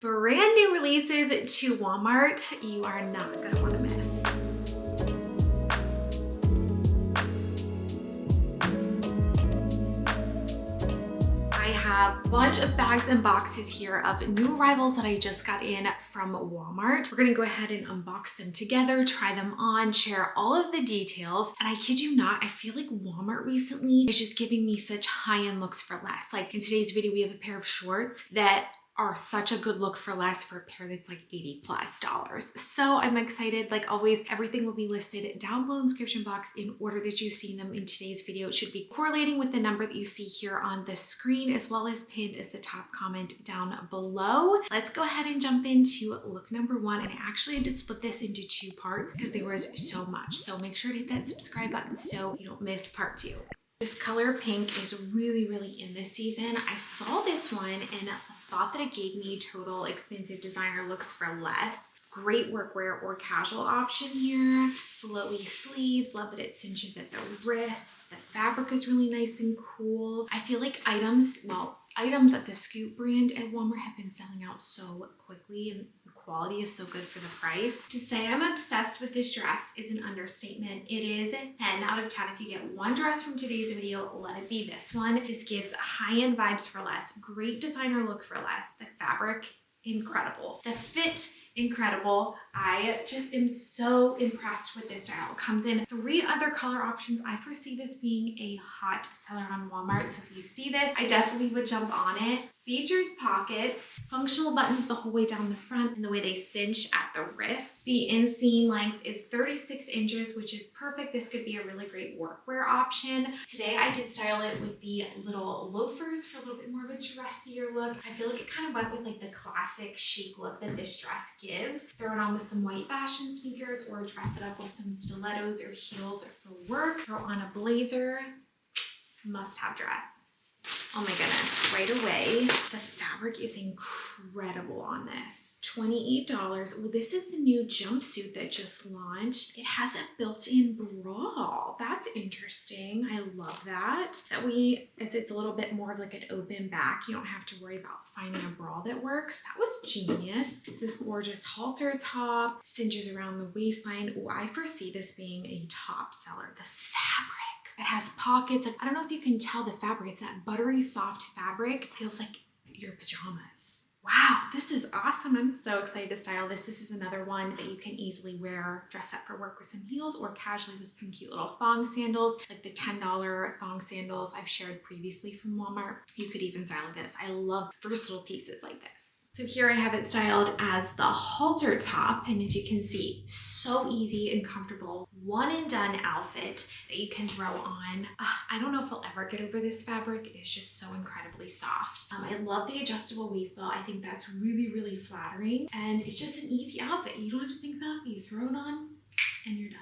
Brand new releases to Walmart you are not going to want to miss. I have a bunch of bags and boxes here of new arrivals that I just got in from Walmart. We're gonna go ahead and unbox them together, try them on, share all of the details. And I kid you not, I feel like Walmart recently is just giving me such high-end looks for less. Like in today's video, we have a pair of shorts that are such a good look for less for a pair that's like $80+. So I'm excited. Like always, everything will be listed down below in the description box in order that you've seen them in today's video. It should be correlating with the number that you see here on the screen, as well as pinned as the top comment down below. Let's go ahead and jump into look number one. And I actually had to split this into two parts because there was so much. So make sure to hit that subscribe button so you don't miss part two. This color pink is really in this season. I saw this one and thought that it gave me total expensive designer looks for less. Great workwear or casual option here. Flowy sleeves, love that it cinches at the wrists. The fabric is really nice and cool. I feel like items at the Scoop brand at Walmart have been selling out so quickly, and the quality is so good for the price. To say I'm obsessed with this dress is an understatement. It is 10 out of 10. If you get one dress from today's video, let it be this one. This gives high-end vibes for less, great designer look for less. The fabric, incredible. The fit, incredible. I just am so impressed with this style. It comes in 3 other color options. I foresee this being a hot seller on Walmart. So if you see this, I definitely would jump on it. Features pockets, functional buttons the whole way down the front, and the way they cinch at the wrist. The inseam length is 36 inches, which is perfect. This could be a really great workwear option. Today I did style it with the little loafers for a little bit more of a dressier look. I feel like it kind of went with like the classic chic look that this dress gives. Throw it on with some white fashion sneakers or dress it up with some stilettos or heels for work. Throw on a blazer. Must-have dress. Oh my goodness, right away. The fabric is incredible on this. $28. Well, this is the new jumpsuit that just launched. It has a built-in bra. That's interesting. I love that. As it's a little bit more of like an open back, you don't have to worry about finding a bra that works. That was genius. It's this gorgeous halter top, cinches around the waistline. Oh, I foresee this being a top seller. The fabric. It has pockets. I don't know if you can tell the fabric. It's that buttery soft fabric. It feels like your pajamas. Wow, this is awesome. I'm so excited to style this. This is another one that you can easily wear, dress up for work with some heels or casually with some cute little thong sandals, like the $10 thong sandals I've shared previously from Walmart. You could even style with this. I love versatile pieces like this. So here I have it styled as the halter top, and as you can see, so easy and comfortable. One and done outfit that you can throw on. I don't know if I'll ever get over this fabric. It is just so incredibly soft. I love the adjustable waist belt. I think that's really flattering, and it's just an easy outfit. You don't have to think about it. You throw it on and you're done.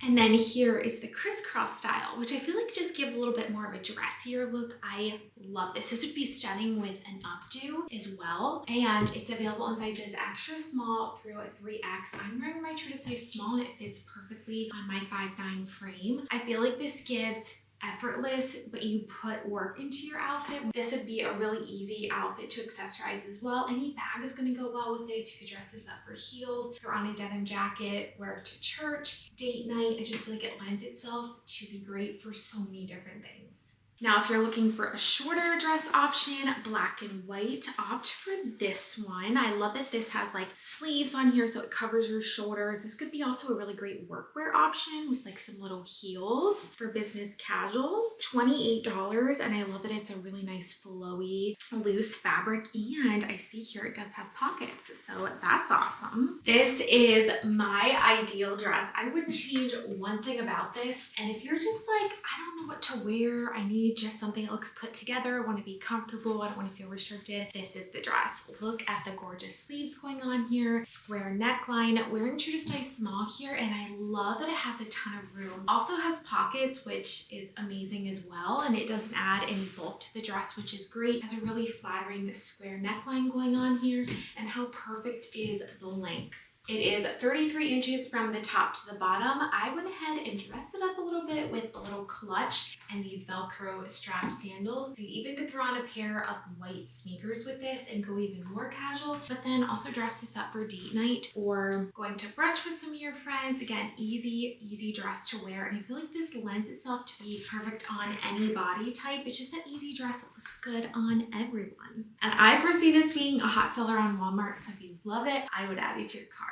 And then here is the crisscross style, which I feel like just gives a little bit more of a dressier look. I love this. This would be stunning with an updo as well. And it's available in sizes extra small through a 3X. I'm wearing my true to size small and it fits perfectly on my 5'9" frame. I feel like this gives effortless, but you put work into your outfit. This would be a really easy outfit to accessorize as well. Any bag is going to go well with this. You could dress this up for heels, throw on a denim jacket, wear it to church, date night. I just feel like it lends itself to be great for so many different things. Now, if you're looking for a shorter dress option, black and white, opt for this one. I love that this has like sleeves on here so it covers your shoulders. This could be also a really great workwear option with like some little heels for business casual. $28, and I love that it's a really nice flowy, loose fabric, and I see here it does have pockets, so that's awesome. This is my ideal dress. I wouldn't change one thing about this, and if you're just like, I don't know what to wear, I need just something that looks put together, I want to be comfortable, I don't want to feel restricted, this is the dress. Look at the gorgeous sleeves going on here, square neckline, wearing true to size small here, and I love that it has a ton of room. Also has pockets, which is amazing as well, and it doesn't add any bulk to the dress, which is great. It has a really flattering square neckline going on here, and how perfect is the length. It is 33 inches from the top to the bottom. I went ahead and dressed it up a little bit with a little clutch and these Velcro strap sandals. You even could throw on a pair of white sneakers with this and go even more casual, but then also dress this up for date night or going to brunch with some of your friends. Again, easy dress to wear. And I feel like this lends itself to be perfect on any body type. It's just that easy dress that looks good on everyone. And I foresee this being a hot seller on Walmart. So if you love it, I would add it to your cart.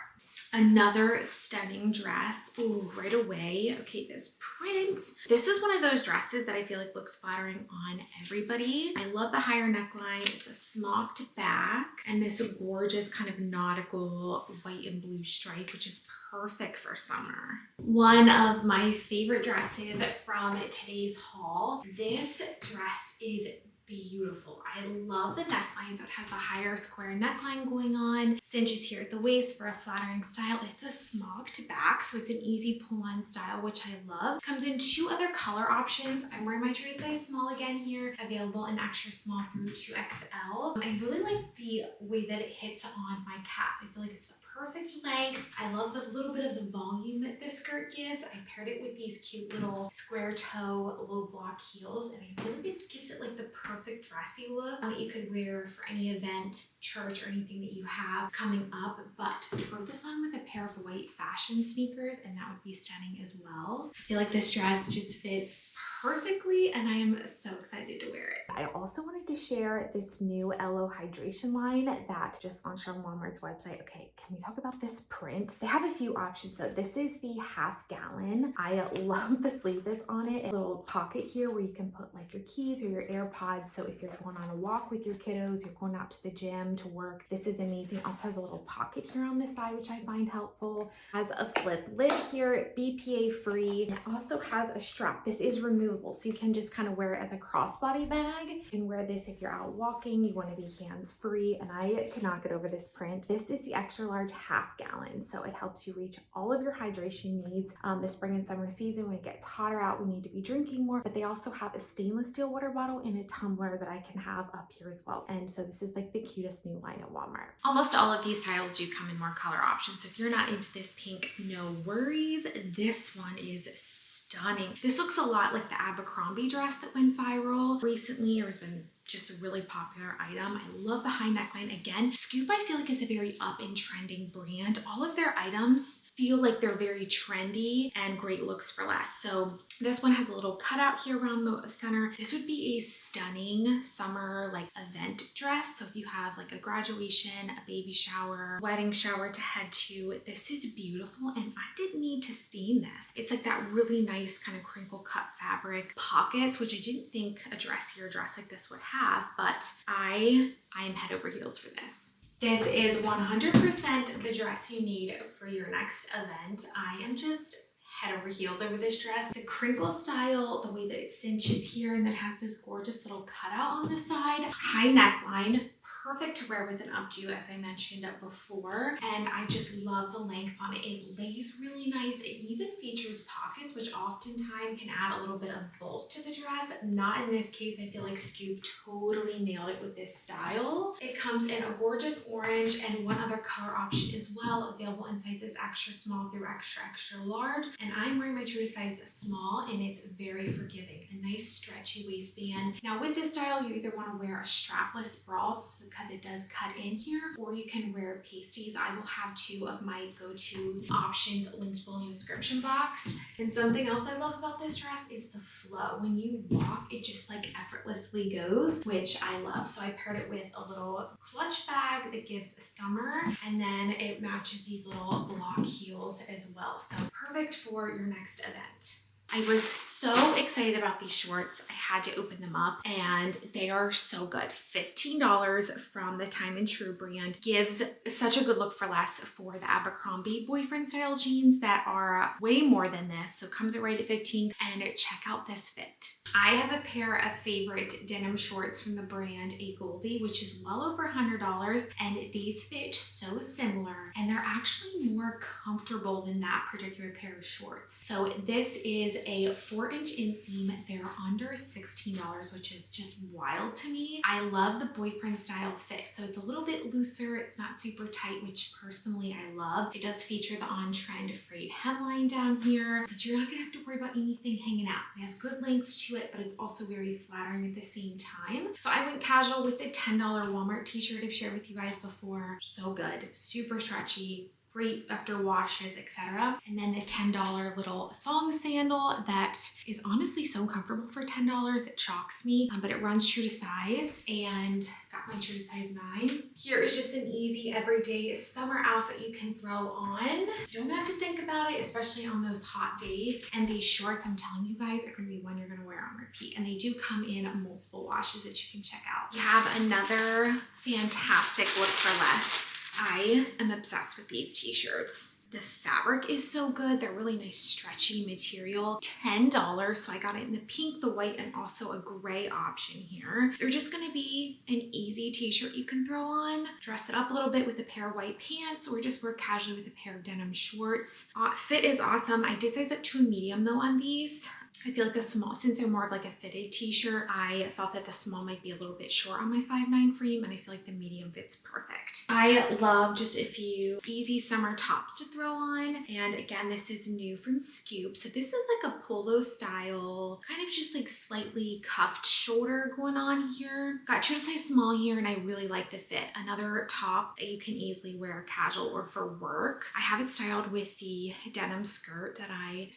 Another stunning dress. Ooh, right away. Okay, this print. This is one of those dresses that I feel like looks flattering on everybody. I love the higher neckline. It's a smocked back and this gorgeous kind of nautical white and blue stripe, which is perfect for summer. One of my favorite dresses from today's haul. This dress is beautiful. I love the neckline. So it has the higher square neckline going on, cinches here at the waist for a flattering style. It's a smocked back, so it's an easy pull-on style, which I love. Comes in 2 other color options. I'm wearing my true size small again here, available in extra small through 2XL. I really like the way that it hits on my calf. I feel like it's the perfect length. I love the little bit of the volume that this skirt gives. I paired it with these cute little square toe low block heels, and I feel like it gives it like the perfect dressy look that you could wear for any event, church, or anything that you have coming up. But throw this on with a pair of white fashion sneakers and that would be stunning as well. I feel like this dress just fits perfectly and I am so excited to wear it. I also wanted to share this new LO hydration line that just launched on Walmart's website. Okay, can we talk about this print? They have a few options though. This is the half gallon. I love the sleeve that's on it. A little pocket here where you can put like your keys or your AirPods. So if you're going on a walk with your kiddos, you're going out to the gym to work, this is amazing. Also has a little pocket here on this side, which I find helpful. Has a flip lid here, BPA free. And it also has a strap. This is removable, so you can just kind of wear it as a crossbody bag. You can wear this if you're out walking, you want to be hands-free, and I cannot get over this print. This is the extra large half gallon, so it helps you reach all of your hydration needs this spring and summer season. When it gets hotter out, we need to be drinking more, but they also have a stainless steel water bottle and a tumbler that I can have up here as well. And so this is like the cutest new line at Walmart. Almost all of these styles do come in more color options, so if you're not into this pink, no worries. This one is stunning. This looks a lot like the Abercrombie dress that went viral recently or has been just a really popular item. I love the high neckline. Again, Scoop I feel like is a very up and trending brand. All of their items feel like they're very trendy and great looks for less. So this one has a little cutout here around the center. This would be a stunning summer like event dress. So if you have like a graduation, a baby shower, wedding shower to head to, this is beautiful. And I didn't need to stain this. It's like that really nice kind of crinkle cut fabric pockets, which I didn't think a dressier dress like this would have, but I am head over heels for this. This is 100% the dress you need for your next event. I am just head over heels over this dress. The crinkle style, the way that it cinches here and then has this gorgeous little cutout on the side, high neckline, perfect to wear with an updo, as I mentioned before. And I just love the length on it. It lays really nice. It even features pockets, which oftentimes can add a little bit of bulk to the dress. Not in this case. I feel like Scoop totally nailed it with this style. It comes in a gorgeous orange and one other color option as well, available in sizes extra small through extra large. And I'm wearing my true size small and it's very forgiving. A nice stretchy waistband. Now with this style, you either want to wear a strapless bra because it does cut in here, or you can wear pasties. I will have 2 of my go-to options linked below in the description box. And something else I love about this dress is the flow. When you walk, it just like effortlessly goes, which I love. So I paired it with a little clutch bag that gives summer, and then it matches these little block heels as well. So perfect for your next event. I was so excited about these shorts. I had to open them up and they are so good. $15 from the Time and True brand gives such a good look for less for the Abercrombie boyfriend style jeans that are way more than this. So it comes right at $15 and check out this fit. I have a pair of favorite denim shorts from the brand A Goldie, which is well over $100, and these fit so similar, and they're actually more comfortable than that particular pair of shorts. So this is a 4-inch inseam. They're under $16, which is just wild to me. I love the boyfriend style fit. So it's a little bit looser. It's not super tight, which personally I love. It does feature the on-trend frayed hemline down here, but you're not gonna have to worry about anything hanging out. It has good length to it, but it's also very flattering at the same time. So I went casual with the $10 Walmart t-shirt I've shared with you guys before. So good, super stretchy, great after washes, etc. And then the $10 little thong sandal that is honestly so comfortable for $10. It shocks me, but it runs true to size, and got my true to size 9. Here is just an easy everyday summer outfit you can throw on. You don't have to think about it, especially on those hot days. And these shorts, I'm telling you guys, are gonna be one you're gonna wear on repeat. And they do come in multiple washes that you can check out. We have another fantastic look for less. I am obsessed with these t-shirts. The fabric is so good. They're really nice, stretchy material. $10, so I got it in the pink, the white, and also a gray option here. They're just gonna be an easy t-shirt you can throw on, dress it up a little bit with a pair of white pants, or just wear casually with a pair of denim shorts. Fit is awesome. I did size up to a medium though on these. I feel like the small, since they're more of like a fitted t-shirt, I thought that the small might be a little bit short on my 5'9" frame, and I feel like the medium fits perfect. I love just a few easy summer tops to throw on. And again, this is new from Scoop. So this is like a polo style, kind of just like slightly cuffed shoulder going on here. Got true to size small here, and I really like the fit. Another top that you can easily wear casual or for work. I have it styled with the denim skirt that I've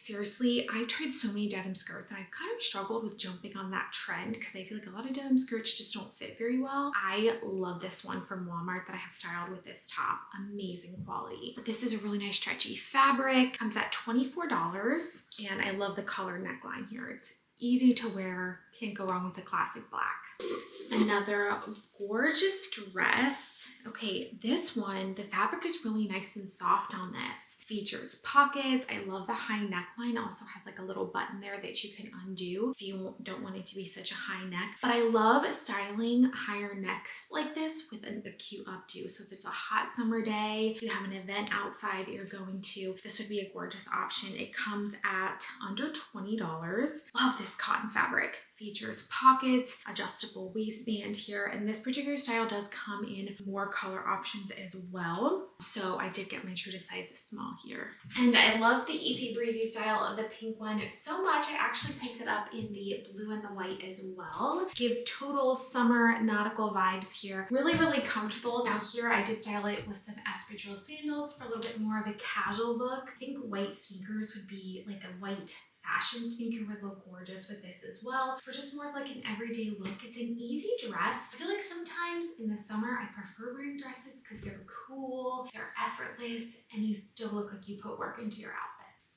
tried so many denim skirts, and I've kind of struggled with jumping on that trend because I feel like a lot of denim skirts just don't fit very well. I love this one from Walmart that I have styled with this top. Amazing quality. But this is a really nice stretchy fabric. Comes at $24, and I love the color neckline here. It's easy to wear. Can't go wrong with the classic black. Another gorgeous dress. Okay, this one, the fabric is really nice and soft on this. Features pockets. I love the high neckline. Also has like a little button there that you can undo if you don't want it to be such a high neck. But I love styling higher necks like this with a cute updo. So if it's a hot summer day, you have an event outside that you're going to, this would be a gorgeous option. It comes at under $20. Love this cotton fabric. Features pockets, adjustable waistband here, and this particular style does come in more color options as well. So I did get my true to size small here. And I love the easy breezy style of the pink one so much, I actually picked it up in the blue and the white as well. Gives total summer nautical vibes here. Really, really comfortable. Now here I did style it with some espadrille sandals for a little bit more of a casual look. I think white sneakers would be like a white fashion sneaker would look gorgeous with this as well. For just more of like an everyday look, it's an easy dress. I feel like sometimes in the summer, I prefer wearing dresses because they're cool, they're effortless, and you still look like you put work into your outfit.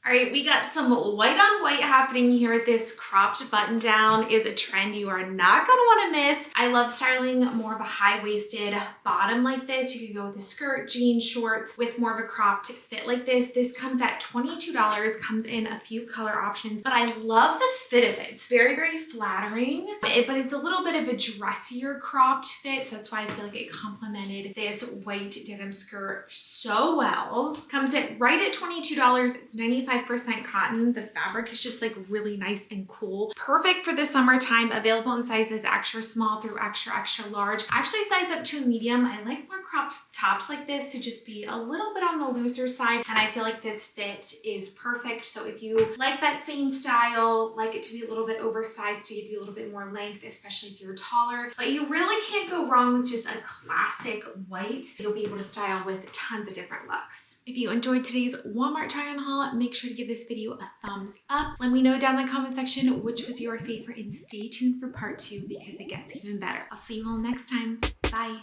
All right, we got some white on white happening here. This cropped button down is a trend you are not gonna wanna miss. I love styling more of a high-waisted bottom like this. You could go with a skirt, jeans, shorts with more of a cropped fit like this. This comes at $22, comes in a few color options, but I love the fit of it. It's very, very flattering, but it's a little bit of a dressier cropped fit, so that's why I feel like it complemented this white denim skirt so well. Comes in right at $22. It's 95% cotton. The fabric is just like really nice and cool. Perfect for the summertime. Available in sizes extra small through extra, extra large. I actually size up to a medium. I like more cropped tops like this to just be a little bit on the looser side, and I feel like this fit is perfect. So if you like that same style, like it to be a little bit oversized to give you a little bit more length, especially if you're taller, but you really can't go wrong with just a classic white. You'll be able to style with tons of different looks. If you enjoyed today's Walmart try-on haul, make sure to give this video a thumbs up. Let me know down in the comment section which was your favorite, and stay tuned for part 2 because it gets even better. I'll see you all next time. Bye.